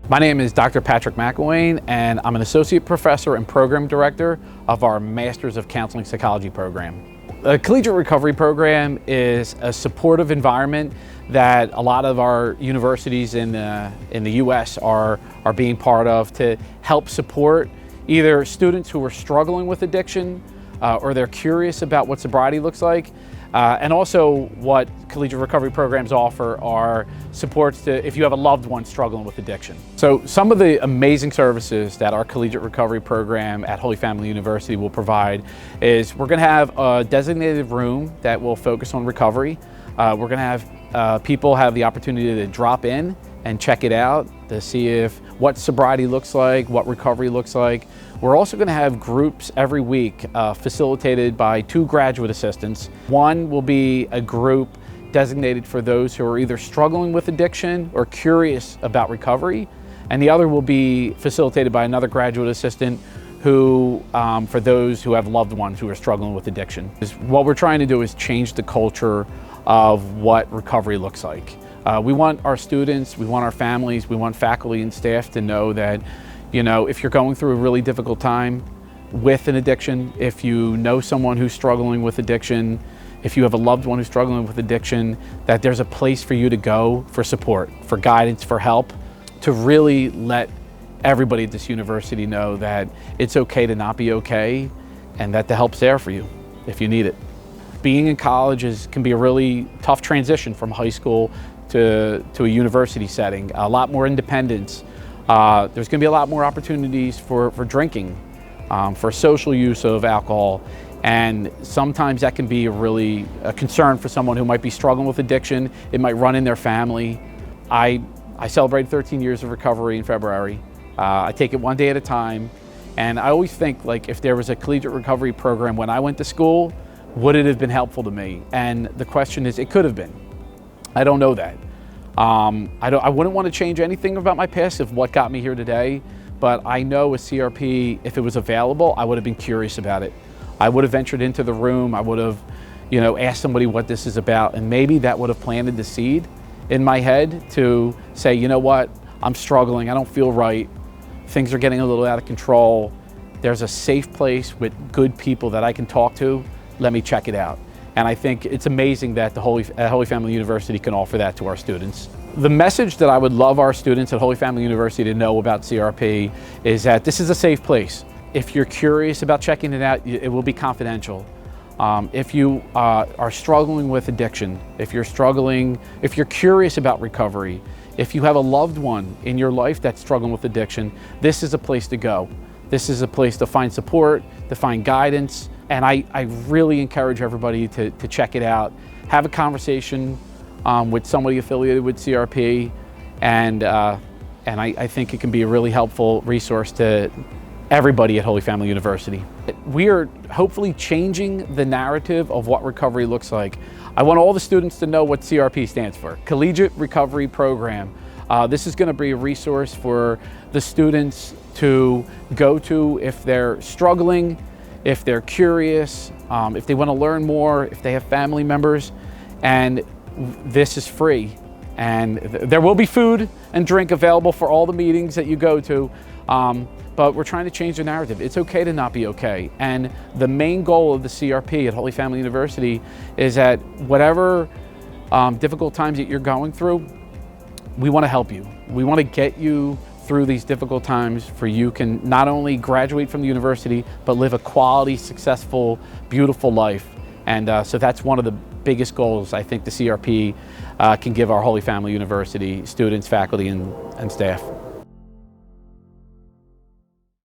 My name is Dr. Patrick McElwaine, and I'm an associate professor and program director of our Masters of Counseling Psychology program. The Collegiate Recovery Program is a supportive environment that a lot of our universities in the U.S. are being part of to help support either students who are struggling with addiction or they're curious about what sobriety looks like. And also what collegiate recovery programs offer are supports to if you have a loved one struggling with addiction. So some of the amazing services that our collegiate recovery program at Holy Family University will provide is we're going to have a designated room that will focus on recovery. We're going to have people have the opportunity to drop in and check it out to see what sobriety looks like, what recovery looks like. We're also going to have groups every week facilitated by 2 graduate assistants. One will be a group designated for those who are either struggling with addiction or curious about recovery, and the other will be facilitated by another graduate assistant who, for those who have loved ones who are struggling with addiction. What we're trying to do is change the culture of what recovery looks like. We want our students, we want our families, we want faculty and staff to know that, you know, if you're going through a really difficult time with an addiction, if you know someone who's struggling with addiction, if you have a loved one who's struggling with addiction, that there's a place for you to go for support, for guidance, for help, to really let everybody at this university know that it's okay to not be okay and that the help's there for you if you need it. Being in college can be a really tough transition from high school to a university setting. A lot more independence. There's going to be a lot more opportunities for drinking, for social use of alcohol, and sometimes that can be a concern for someone who might be struggling with addiction. It might run in their family. I celebrated 13 years of recovery in February. I take it one day at a time, and I always think, like, if there was a collegiate recovery program when I went to school, would it have been helpful to me? And the question is, it could have been. I don't know that. I wouldn't want to change anything about my past of what got me here today, but I know with CRP, if it was available, I would have been curious about it. I would have ventured into the room. I would have, asked somebody what this is about, and maybe that would have planted the seed in my head to say, you know what, I'm struggling, I don't feel right, things are getting a little out of control. There's a safe place with good people that I can talk to. Let me check it out. And I think it's amazing that Holy Family University can offer that to our students. The message that I would love our students at Holy Family University to know about CRP is that this is a safe place. If you're curious about checking it out, it will be confidential. If you are struggling with addiction, if you're curious about recovery, if you have a loved one in your life that's struggling with addiction, this is a place to go. This is a place to find support, to find guidance, and I really encourage everybody to check it out. Have a conversation with somebody affiliated with CRP, and I think it can be a really helpful resource to everybody at Holy Family University. We are hopefully changing the narrative of what recovery looks like. I want all the students to know what CRP stands for, Collegiate Recovery Program. This is going to be a resource for the students to go to if they're struggling, if they're curious, if they want to learn more, if they have family members, and this is free. And there will be food and drink available for all the meetings that you go to, but we're trying to change the narrative. It's okay to not be okay. And the main goal of the CRP at Holy Family University is that whatever difficult times that you're going through, we want to help you. We want to get you through these difficult times for you can not only graduate from the university, but live a quality, successful, beautiful life. And so that's one of the biggest goals I think the CRP can give our Holy Family University students, faculty, and staff.